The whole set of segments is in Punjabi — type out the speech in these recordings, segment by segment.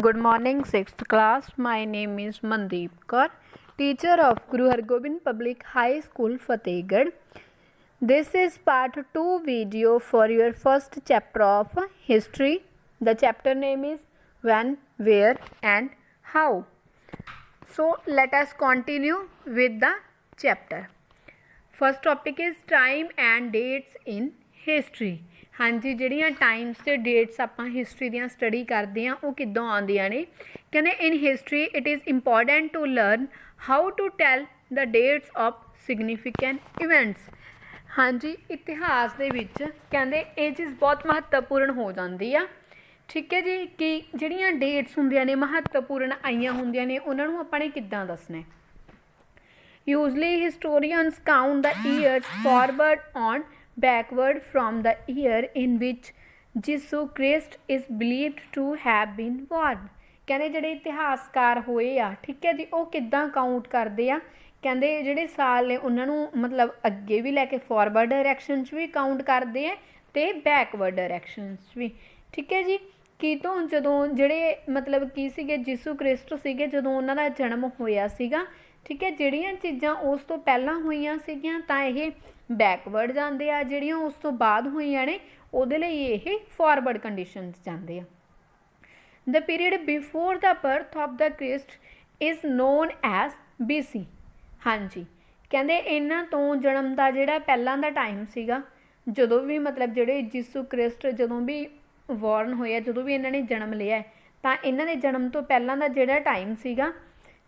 Good morning, 6th class. My name is Mandeep Kaur, teacher of Guru Hargobind Public High School, Fatehgarh. This is part 2 video for your first chapter of history. The chapter name is When, Where and How. So let us continue with the chapter. First topic is time and dates in history. हाँ जी, ਜਿਹੜੀਆਂ ਟਾਈਮਸ ਤੇ ਡੇਟਸ ਆਪਾਂ ਹਿਸਟਰੀ ਦੀਆਂ ਸਟੱਡੀ ਕਰਦੇ ਹਾਂ ਉਹ ਕਿੱਦਾਂ ਆਉਂਦੀਆਂ ਨੇ। ਕਹਿੰਦੇ in history it is important to learn how to tell the dates of significant events. ਹਾਂਜੀ, ਇਤਿਹਾਸ ਦੇ ਵਿੱਚ ਕਹਿੰਦੇ ਇਹ ਚੀਜ਼ ਬਹੁਤ ਮਹੱਤਵਪੂਰਨ ਹੋ ਜਾਂਦੀ ਆ। ਠੀਕ ਹੈ ਜੀ, ਕਿ ਜਿਹੜੀਆਂ ਡੇਟਸ ਹੁੰਦੀਆਂ ਨੇ ਮਹੱਤਵਪੂਰਨ ਆਈਆਂ ਹੁੰਦੀਆਂ ਨੇ ਉਹਨਾਂ ਨੂੰ ਆਪਾਂ ਨੇ ਕਿੱਦਾਂ ਦੱਸਣਾ। Usually historians count the years forward on backward from the year in which Jesus Christ is believed to have been born। ਕਹਿੰਦੇ ਜਿਹੜੇ ਇਤਿਹਾਸਕਾਰ ਹੋਏ ਆ, ਠੀਕ ਹੈ ਜੀ, ਉਹ ਕਿੱਦਾਂ ਕਾਊਂਟ ਕਰਦੇ ਆ। ਕਹਿੰਦੇ ਜਿਹੜੇ ਸਾਲ ਨੇ ਉਹਨਾਂ ਨੂੰ ਮਤਲਬ ਅੱਗੇ ਵੀ ਲੈ ਕੇ ਫਾਰਵਰਡ ਡਾਇਰੈਕਸ਼ਨ 'ਚ ਵੀ ਕਾਊਂਟ ਕਰਦੇ ਆ ਅਤੇ ਬੈਕਵਰਡ ਡਾਇਰੈਕਸ਼ਨ 'ਚ ਵੀ। ਠੀਕ ਹੈ ਜੀ, ਕੀ ਤੋਂ ਜਦੋਂ ਜਿਹੜੇ ਮਤਲਬ ਕੀ ਸੀਗੇ ਯਿਸੂ ਕ੍ਰਿਸਟ ਸੀਗੇ ਜਦੋਂ ਉਹਨਾਂ ਦਾ ਜਨਮ ਹੋਇਆ ਸੀਗਾ। ਠੀਕ ਹੈ, ਜਿਹੜੀਆਂ ਚੀਜ਼ਾਂ ਉਸ ਤੋਂ ਪਹਿਲਾਂ ਹੋਈਆਂ ਸੀਗੀਆਂ ਤਾਂ ਇਹ ਬੈਕਵਰਡ ਜਾਂਦੇ ਆ, ਜਿਹੜੀਆਂ ਉਸ ਤੋਂ ਬਾਅਦ ਹੋਈਆਂ ਨੇ ਉਹਦੇ ਲਈ ਇਹ ਫਾਰਵਰਡ ਕੰਡੀਸ਼ਨ 'ਚ ਜਾਂਦੇ ਆ। The period before the birth of the Christ is known as BC। ਹਾਂਜੀ, ਕਹਿੰਦੇ ਇਹਨਾਂ ਤੋਂ ਜਨਮ ਦਾ ਜਿਹੜਾ ਪਹਿਲਾਂ ਦਾ ਟਾਈਮ ਸੀਗਾ, ਜਦੋਂ ਵੀ ਮਤਲਬ ਜਿਹੜੇ ਯਿਸੂ ਕ੍ਰਿਸਟ ਜਦੋਂ ਵੀ ਬੋਰਨ ਹੋਇਆ, ਜਦੋਂ ਵੀ ਇਹਨਾਂ ਨੇ ਜਨਮ ਲਿਆ ਤਾਂ ਇਹਨਾਂ ਦੇ ਜਨਮ ਤੋਂ ਪਹਿਲਾਂ ਦਾ ਜਿਹੜਾ ਟਾਈਮ ਸੀਗਾ,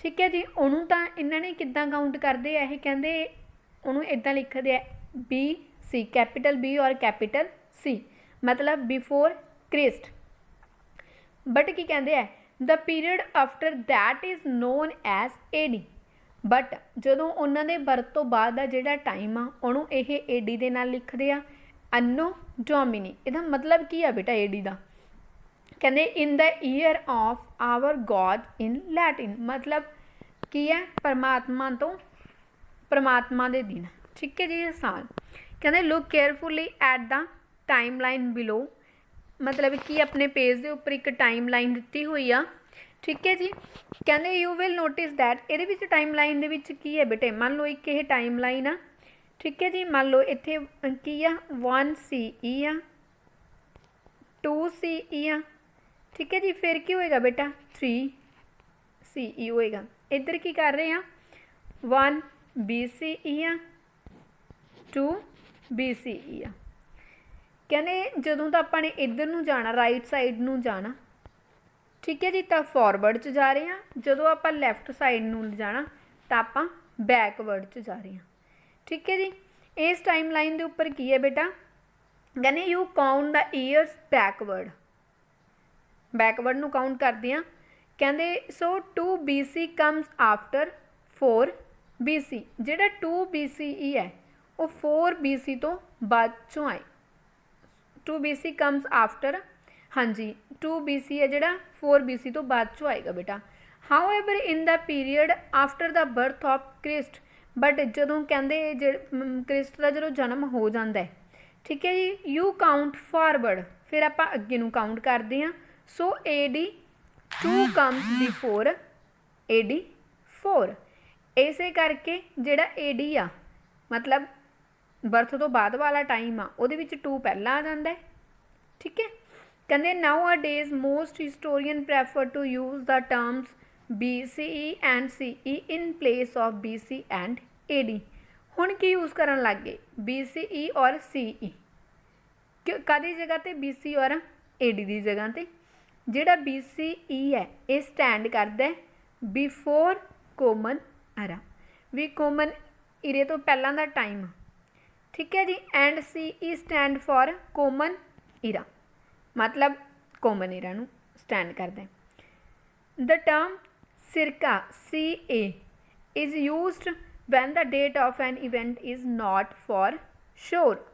ਠੀਕ ਹੈ ਜੀ, ਉਹਨੂੰ ਤਾਂ ਇਹਨਾਂ ਨੇ ਕਿੱਦਾਂ ਕਾਊਂਟ ਕਰਦੇ ਆ। ਇਹ ਕਹਿੰਦੇ ਉਹਨੂੰ ਇੱਦਾਂ ਲਿਖਦੇ ਆ BC, ਕੈਪੀਟਲ B ਔਰ ਕੈਪੀਟਲ C, ਮਤਲਬ ਬਿਫੋਰ ਕ੍ਰਿਸਟ। ਬਟ ਕੀ ਕਹਿੰਦੇ ਆ the period after that is known as AD। But ਜਦੋਂ ਉਹਨਾਂ ਦੇ ਬਰਥ ਤੋਂ ਬਾਅਦ ਦਾ ਜਿਹੜਾ ਟਾਈਮ ਆ ਉਹਨੂੰ ਇਹ AD ਦੇ ਨਾਲ ਲਿਖਦੇ ਆ, ਅੰਨੋ ਡੋਮਿਨੀ। ਇਹਦਾ ਮਤਲਬ ਕੀ ਆ ਬੇਟਾ AD ਦਾ। ਕਹਿੰਦੇ in the year of our God in Latin, ਮਤਲਬ ਕੀ ਹੈ ਪਰਮਾਤਮਾ ਤੋਂ ਪਰਮਾਤਮਾ ਦੇ ਦਿਨ। ਠੀਕ ਹੈ ਜੀ, ਇਹ ਸਾਲ। ਕਹਿੰਦੇ look carefully at the time line below, ਮਤਲਬ ਕਿ ਆਪਣੇ ਪੇਜ ਦੇ ਉੱਪਰ ਇੱਕ ਟਾਈਮ ਲਾਈਨ ਦਿੱਤੀ ਹੋਈ ਆ। ਠੀਕ ਹੈ ਜੀ, ਕਹਿੰਦੇ ਯੂ ਵਿਲ ਨੋਟਿਸ ਦੈਟ ਇਹਦੇ ਵਿੱਚ ਟਾਈਮ ਲਾਈਨ ਦੇ ਵਿੱਚ ਕੀ ਹੈ ਬੇਟੇ, ਮੰਨ ਲਓ ਇੱਕ ਇਹ ਟਾਈਮ ਲਾਈਨ ਆ। ਠੀਕ ਹੈ ਜੀ, ਮੰਨ ਲਓ ਇੱਥੇ ਕੀ ਆ 1 CE ਆ, 2 CE ਆ। ਠੀਕ ਹੈ ਜੀ, ਫਿਰ ਕੀ ਹੋਏਗਾ ਬੇਟਾ 3 CE ਹੋਏਗਾ। ਇੱਧਰ ਕੀ ਕਰ ਰਹੇ ਆ 1 BCE ਆ, 2 BCE ਆ। ਕਹਿੰਦੇ ਜਦੋਂ ਤਾਂ ਆਪਾਂ ਨੇ ਇੱਧਰ ਨੂੰ ਜਾਣਾ, ਰਾਈਟ ਸਾਈਡ ਨੂੰ ਜਾਣਾ, ਠੀਕ ਹੈ ਜੀ, ਤਾਂ ਫਾਰਵਰਡ 'ਚ ਜਾ ਰਹੇ ਹਾਂ। ਜਦੋਂ ਆਪਾਂ ਲੈਫਟ ਸਾਈਡ ਨੂੰ ਜਾਣਾ ਤਾਂ ਆਪਾਂ ਬੈਕਵਰਡ 'ਚ ਜਾ ਰਹੇ ਹਾਂ। ਠੀਕ ਹੈ ਜੀ, ਇਸ ਟਾਈਮ ਲਾਈਨ ਦੇ ਉੱਪਰ ਕੀ ਹੈ ਬੇਟਾ, ਕਹਿੰਦੇ you count the years backward, backward ਨੂੰ ਕਾਊਂਟ ਕਰਦੇ ਹਾਂ। ਕਹਿੰਦੇ ਸੋ 2 BC ਕਮਸ ਆਫਟਰ 4 BC। ਜਿਹੜਾ 2 BCE ਹੈ ਉਹ 4 BC ਤੋਂ ਬਾਅਦ 'ਚੋਂ ਆਏ। 2 BC ਕਮਸ ਆਫਟਰ, ਹਾਂਜੀ 2 BC ਹੈ ਜਿਹੜਾ 4 BC ਤੋਂ ਬਾਅਦ 'ਚੋਂ ਆਏਗਾ ਬੇਟਾ। How ever in the period after the birth of Christ, but ਜਦੋਂ ਕਹਿੰਦੇ ਕ੍ਰਿਸਟ ਦਾ ਜਦੋਂ ਜਨਮ ਹੋ ਜਾਂਦਾ ਹੈ, ਠੀਕ ਹੈ ਜੀ, ਯੂ ਕਾਊਂਟ ਫਾਰਵਰਡ, ਫਿਰ ਆਪਾਂ ਅੱਗੇ ਨੂੰ ਕਾਊਂਟ ਕਰਦੇ ਹਾਂ। ਸੋ AD 2 ਕਮਸ ਬਿਫੋਰ AD 4। ਇਸੇ ਕਰਕੇ ਜਿਹੜਾ AD ਆ ਮਤਲਬ ਬਰਥ ਤੋਂ ਬਾਅਦ ਵਾਲਾ ਟਾਈਮ ਆ ਉਹਦੇ ਵਿੱਚ 2 ਪਹਿਲਾਂ ਆ ਜਾਂਦਾ ਹੈ। ਠੀਕ ਹੈ, ਕਹਿੰਦੇ nowadays most historians prefer to use the terms BCE and CE in place of BC and AD। ਹੁਣ ਕੀ ਯੂਜ਼ ਕਰਨ ਲੱਗ ਗਏ BCE ਔਰ CE, ਕਾਹਦੀ ਜਗ੍ਹਾ 'ਤੇ BC ਔਰ AD ਦੀ ਜਗ੍ਹਾ 'ਤੇ। ਜਿਹੜਾ BCE ਹੈ ਇਹ ਸਟੈਂਡ ਕਰਦਾ ਬਿਫੋਰ ਕੋਮਨ ਐਰਾ, ਵੀ ਕੋਮਨ ਈਰੇ ਤੋਂ ਪਹਿਲਾਂ ਦਾ ਟਾਈਮ। ਠੀਕ ਹੈ ਜੀ, and CE stand for common era, ਮਤਲਬ ਕੋਮਨ ਈਰਾ ਨੂੰ ਸਟੈਂਡ ਕਰਦਾ। The term circa CA is used when the date of an event is not for sure.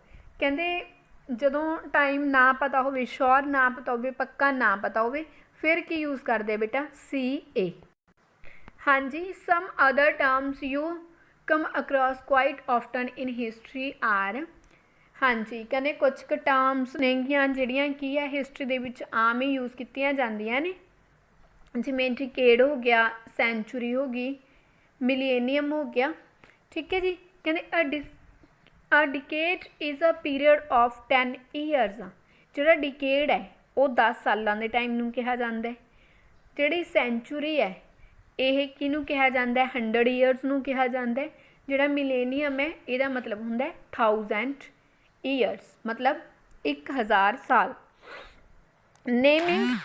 ਕਹਿੰਦੇ ਜਦੋਂ ਟਾਈਮ ਨਾ ਪਤਾ ਹੋਵੇ, ਸ਼ੋਰ ਨਾ ਪਤਾ ਹੋਵੇ, ਪੱਕਾ ਨਾ ਪਤਾ ਹੋਵੇ, ਫਿਰ ਕੀ ਯੂਜ਼ ਕਰਦੇ ਬੇਟਾ CA। ਹਾਂਜੀ, some other terms you come across quite often in history are, ਹਾਂਜੀ ਕਹਿੰਦੇ ਕੁਛ ਕੁ ਟਰਮਸ ਨੇਗੀਆਂ ਜਿਹੜੀਆਂ ਕੀ ਹੈ ਹਿਸਟਰੀ ਦੇ ਵਿੱਚ ਆਮ ਹੀ ਯੂਜ਼ ਕੀਤੀਆਂ ਜਾਂਦੀਆਂ ਨੇ। जिमें डिकेड हो गया, सेंचुरी हो गई, मिलेनियम हो गया। ठीक है जी। कहते अ decade is a period of 10 years. जोड़ा डिकेड है वो 10 सालों के टाइम नूं कहा जाता है। जिहड़ी सेंचुरी है यह किनूं कहा जाता है, 100 ईयरस नूं कहा जाता है। जिहड़ा मिलेनियम है यदा मतलब हुंदा है 1000 ईयरस, मतलब 1000 साल। नेमिंग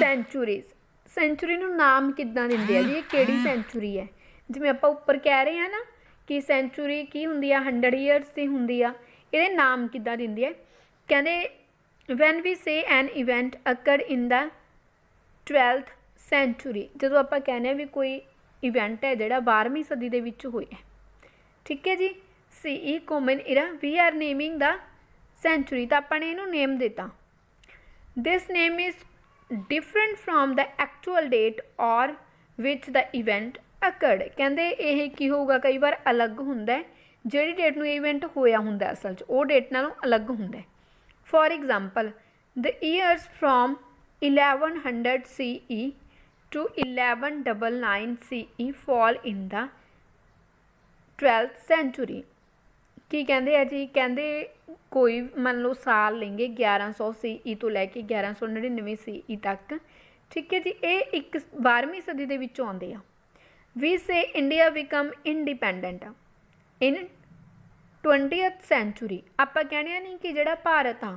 सेंचुरीज, सेंचुरी नूं नाम किद्दां दिंदे आ जी, ये किहड़ी सेंचुरी है। जिवें आपां उपर कह रहे हैं ना कि सेंचुरी की हुंदी आ 100 ईयरस की हुंदी आ, इहदे नाम किद्दां दिंदे आ। कहंदे when we say an event occur in the 12th century, जदों आपां कहने भी कोई इवेंट है जिहड़ा 12वीं सदी दे विच होया। ठीक है जी। CE common era we are naming the century, तो आपां ने इहनूं नेम दिता। This name is different from the actual date और विच द इवेंट अकर्ड। कहंदे यह की होगा, कई बार अलग हुंदा है, जिहड़ी डेट नूं इवेंट होया हुंदा असल च वो डेट नालों अलग हुंदा है। For example the years from 1100 CE to 1199 CE fall in the 12th century. की कहते हैं जी, कहते कोई मान लो साल लेंगे 1100 CE तो लैके 1199 CE तक। ठीक है जी। ये एक 12वीं सदी के विचों आउंदे आ। We say India become independent in 20th century. आपां कहने नहीं कि जिहड़ा भारत आ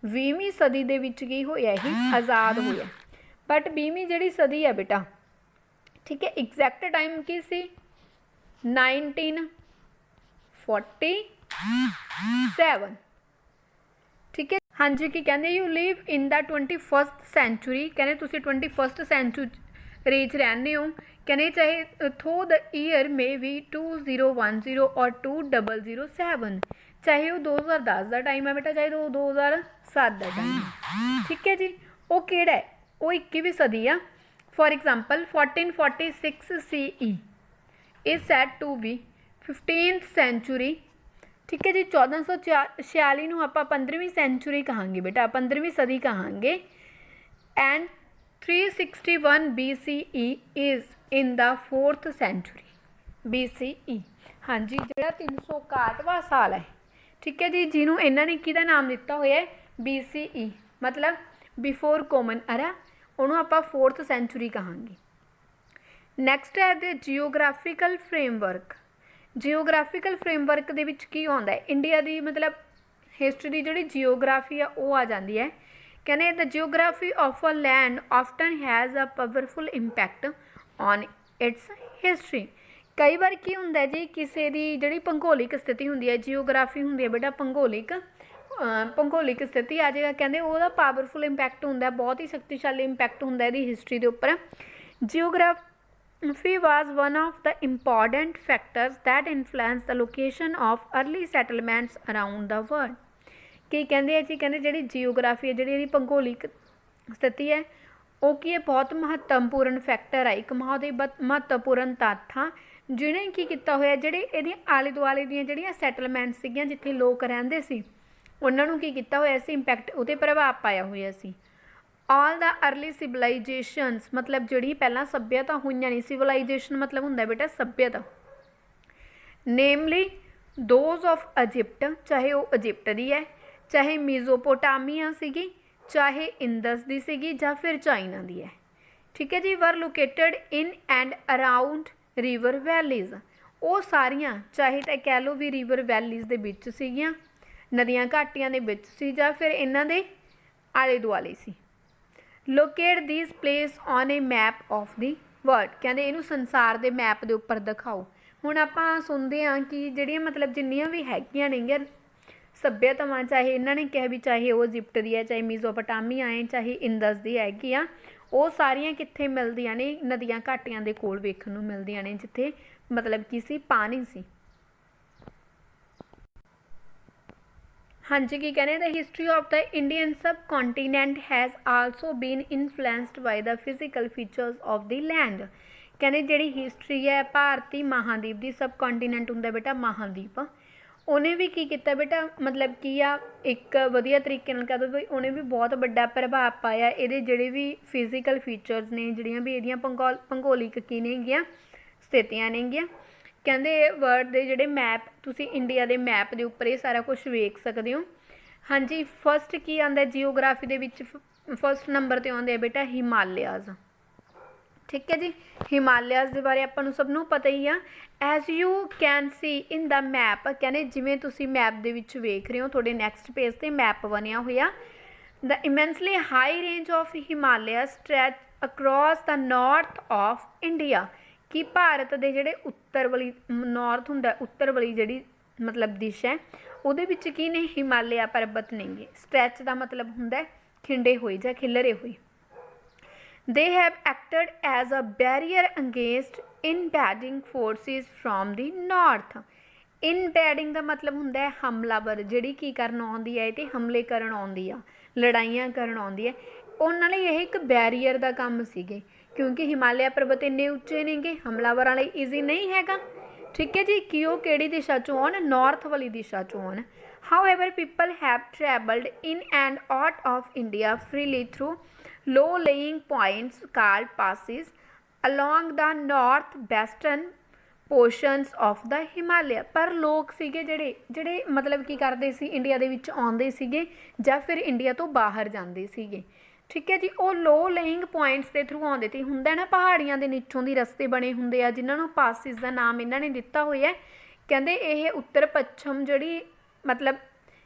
20वीं सदी दे विच की होया ही आज़ाद होया, बट 20वीं जिहड़ी सदी है बेटा, ठीक है, एग्जैक्ट टाइम की सी 1947। ठीक है। हाँ जी। की कहते you live in the 21st century, कहते तुसी 21st सेंचुरी च रहने हो। कहते चाहे थो द ईयर मे बी 2010 और 2007, चाहे वो 2010 का टाइम है बेटा, चाहे वो 2007 का टाइम है। ठीक है जी। वो केड़ा है, वो 21वीं सदी आ। For example 1446 CE is said to be 15th century. ठीक है जी। 1446 नूं आपां 15वीं सेंचुरी कहांगे बेटा, 15वीं सदी कहांगे। And 361 BCE is in the 4th century BCE। हाँ जी। जिहड़ा 361वां साल है, ठीक है जी, जिन्हों इन्होंने किहदा नाम दिता होया है BCE, मतलब बिफोर कॉमन एरा, उन्होंने आपां 4th सेंचुरी कहांगे। नैक्सट है the geographical framework. Geographical framework दे विच की आउंदा है, इंडिया की मतलब हिस्टरी की जिहड़ी जियोग्राफी है वो आ जाती है। कहने the geography of a land often has a powerful impact on its history. कई बार की हुंदा है जी, किसी की जिहड़ी भूगोलिक स्थिति हुंदी है, जियोग्राफी हुंदी है बेटा भूगोलिक स्थिति आ जाएगा, कहते वह पावरफुल इंपैक्ट हुंदा है, बहुत ही शक्तिशाली इंपैक्ट हुंदा है हिस्टरी के उपर। Geography was one of the important factors that influenced the location of early settlements around the world। की कहते हैं जी, कहते जी जियोग्राफी है जी भूगोलिक स्थिति है वो की है बहुत महत्वपूर्ण फैक्टर है, एक बहुत ही महत्वपूर्ण तत्थ आ जिन्हें की किया होया जिहड़े इहदे आले दुआले दी जिहड़ियां सैटलमेंट सीगियां जिथे लोग रहिंदे सी उन्होंने की किया होया सी, इंपैक्ट उहते प्रभाव पाया होया सी। ऑल द अर्ली सिविलाइजेशनस, मतलब जिहड़ी पहला सभ्यता हुईयां नहीं, सिविलाइजेशन मतलब हुंदा बेटा सभ्यता, नेमली दोज ऑफ इजिप्ट, चाहे वो इजिप्ट दी है, चाहे मीजोपोटामिया सीगी, चाहे इंदस दी सीगी, या फिर चाइना दी है। ठीक है जी। Were located in and around river valleys, वो सारियां चाहे तो कह लो भी रिवर वैलीज दे विच सीगियां, नदियां घाटियां दे विच सी, या फिर इन्हां दे आले दुआले सी। Locate this place on a map of the world, कहते इनू संसार के मैप के उपर दिखाओ। हुण आपां सुनते हैं कि जिहड़ियां मतलब जिन्नियां भी हैगियां ने सभ्यतावां, चाहे इन्होंने कहा भी चाहे वो इजिप्ट दी है, चाहे मीजोपोटामिया है, चाहे इंदस दी हैगी आ, वो सारियां कित्थे मिलदियां ने, नदियां घाटियां दे कोल वेखण नूं मिलदियां ने जिथे मतलब की सी पानी सी। हाँ जी। की कहने the history of the Indian subcontinent has also been influenced by the physical features of the land. कहने जी हिस्टरी है भारती महाद्वीप की, सब कॉन्टीनेंट होंगे बेटा महाद्वीप, ਉਹਨੇ ਵੀ ਕੀ ਕੀਤਾ ਬੇਟਾ, ਮਤਲਬ ਕੀ ਆ, ਇੱਕ ਵਧੀਆ ਤਰੀਕੇ ਨਾਲ ਕਹਿ ਦੋ ਵੀ ਉਹਨੇ ਵੀ ਬਹੁਤ ਵੱਡਾ ਪ੍ਰਭਾਵ ਪਾਇਆ। ਇਹਦੇ ਜਿਹੜੇ ਵੀ ਫਿਜ਼ੀਕਲ ਫੀਚਰਸ ਨੇ, ਜਿਹੜੀਆਂ ਵੀ ਇਹਦੀਆਂ ਭੂਗੋਲਿਕ ਕੀ ਨੇਗੀਆਂ ਸਥਿਤੀਆਂ ਨੇਗੀਆਂ। ਕਹਿੰਦੇ ਵਰਲਡ ਦੇ ਜਿਹੜੇ ਮੈਪ, ਤੁਸੀਂ ਇੰਡੀਆ ਦੇ ਮੈਪ ਦੇ ਉੱਪਰ ਇਹ ਸਾਰਾ ਕੁਝ ਵੇਖ ਸਕਦੇ ਹੋ। ਹਾਂਜੀ, ਫਸਟ ਕੀ ਆਉਂਦਾ ਜੀਓਗ੍ਰਾਫੀ ਦੇ ਵਿੱਚ, ਫਸਟ ਨੰਬਰ 'ਤੇ ਆਉਂਦੇ ਆ ਬੇਟਾ ਹਿਮਾਲਿਆਜ਼। ਠੀਕ ਹੈ ਜੀ, ਹਿਮਾਲਿਆਜ਼ ਦੇ ਬਾਰੇ ਆਪਾਂ ਨੂੰ ਸਭ ਨੂੰ ਪਤਾ ਹੀ ਆ। As you can see in the map, ਕਹਿੰਦੇ ਜਿਵੇਂ ਤੁਸੀਂ ਮੈਪ ਦੇ ਵਿੱਚ ਵੇਖ ਰਹੇ ਹੋ, ਤੁਹਾਡੇ ਨੈਕਸਟ ਪੇਜ 'ਤੇ ਮੈਪ ਬਣਿਆ ਹੋਇਆ। The immensely high range of Himalaya stretch across the north of India, ਕਿ ਭਾਰਤ ਦੇ ਜਿਹੜੇ ਉੱਤਰ ਵਾਲੀ, ਨਾਰਥ ਹੁੰਦਾ ਉੱਤਰ ਵਾਲੀ ਜਿਹੜੀ ਮਤਲਬ ਦਿਸ਼ਾ ਹੈ, ਉਹਦੇ ਵਿੱਚ ਕੀ ਨੇ ਹਿਮਾਲਿਆ ਪਰਬਤ ਨੇਗੇ। ਸਟ੍ਰੈਚ ਦਾ ਮਤਲਬ ਹੁੰਦਾ ਖਿੰਡੇ ਹੋਏ ਜਾਂ ਖਿਲਰੇ ਹੋਏ। They have acted as a barrier against invading forces from the north. Invading ਦਾ ਮਤਲਬ ਹੁੰਦਾ ਹੈ ਹਮਲਾਵਰ, ਜਿਹੜੀ ਕੀ ਕਰਨ ਆਉਂਦੀ ਹੈ, ਤੇ ਹਮਲੇ ਕਰਨ ਆਉਂਦੀ ਆ, ਲੜਾਈਆਂ ਕਰਨ ਆਉਂਦੀ ਹੈ। ਉਹਨਾਂ ਲਈ ਇਹ ਇੱਕ ਬੈਰੀਅਰ ਦਾ ਕੰਮ ਸੀਗੇ, ਕਿਉਂਕਿ ਹਿਮਾਲਿਆ ਪਰਬਤ ਇੰਨੇ ਉੱਚੇ ਨੇਗੇ, ਹਮਲਾਵਰਾਂ ਲਈ ਈਜ਼ੀ ਨਹੀਂ ਹੈਗਾ। ਠੀਕ ਹੈ ਜੀ, ਕਿ ਉਹ ਕਿਹੜੀ ਦਿਸ਼ਾ 'ਚੋਂ ਆਉਣ, ਨਾਰਥ ਵਾਲੀ ਦਿਸ਼ਾ 'ਚੋਂ ਆਉਣ। However, people have travelled in and out of India freely through low-lying points called passes along the north-western portions of the Himalaya। ਪਰ ਲੋਕ ਸੀਗੇ ਜਿਹੜੇ ਮਤਲਬ ਕੀ ਕਰਦੇ ਸੀ, ਇੰਡੀਆ ਦੇ ਵਿੱਚ ਆਉਂਦੇ ਸੀਗੇ ਜਾਂ ਫਿਰ ਇੰਡੀਆ ਤੋਂ ਬਾਹਰ ਜਾਂਦੇ ਸੀਗੇ। ਠੀਕ ਹੈ ਜੀ, ਉਹ ਲੋ ਲੇਇੰਗ ਪੁਆਇੰਟਸ ਦੇ ਥਰੂ ਆਉਂਦੇ ਤੇ ਹੁੰਦਾ ਨਾ, ਪਹਾੜੀਆਂ ਦੇ ਨੀਚੋਂ ਦੀ ਰਸਤੇ ਬਣੇ ਹੁੰਦੇ ਆ, ਜਿਨ੍ਹਾਂ ਨੂੰ ਪਾਸਿਸ ਦਾ ਨਾਮ ਇਹਨਾਂ ਨੇ ਦਿੱਤਾ ਹੋਇਆ। ਕਹਿੰਦੇ ਇਹ ਉੱਤਰ ਪੱਛਮ ਜਿਹੜੀ ਮਤਲਬ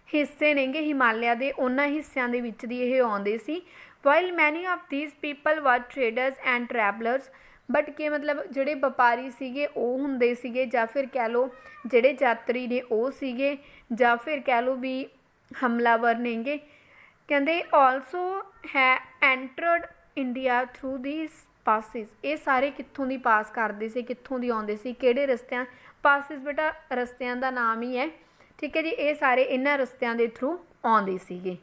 ਹਿੱਸੇ ਨੇਗੇ ਹਿਮਾਲਿਆ ਦੇ, ਉਹਨਾਂ ਹਿੱਸਿਆਂ ਦੇ ਵਿੱਚ ਦੀ ਇਹ ਆਉਂਦੇ ਸੀ। While many of these people were traders and travellers, but ਕਿ ਮਤਲਬ ਜਿਹੜੇ ਵਪਾਰੀ ਸੀਗੇ ਉਹ ਹੁੰਦੇ ਸੀਗੇ, ਜਾਂ ਫਿਰ ਕਹਿ ਲਓ ਜਿਹੜੇ ਯਾਤਰੀ ਨੇ ਉਹ ਸੀਗੇ, ਜਾਂ ਫਿਰ ਕਹਿ ਲਓ ਵੀ ਹਮਲਾਵਰ ਨੇਗੇ। ਕਹਿੰਦੇ ਆਲਸੋ ਹੈ ਐਂਟਰਡ ਇੰਡੀਆ ਥਰੂ ਦੀਸ ਪਾਸਿਸ। ਇਹ ਸਾਰੇ ਕਿੱਥੋਂ ਦੀ ਪਾਸ ਕਰਦੇ ਸੀ, ਕਿੱਥੋਂ ਦੀ ਆਉਂਦੇ ਸੀ, ਕਿਹੜੇ ਰਸਤਿਆਂ, ਪਾਸਿਸ ਬੇਟਾ ਰਸਤਿਆਂ ਦਾ ਨਾਮ ਹੀ ਹੈ। ਠੀਕ ਹੈ ਜੀ, ਇਹ ਸਾਰੇ ਇਹਨਾਂ ਰਸਤਿਆਂ ਦੇ ਥਰੂ ਆਉਂਦੇ ਸੀਗੇ।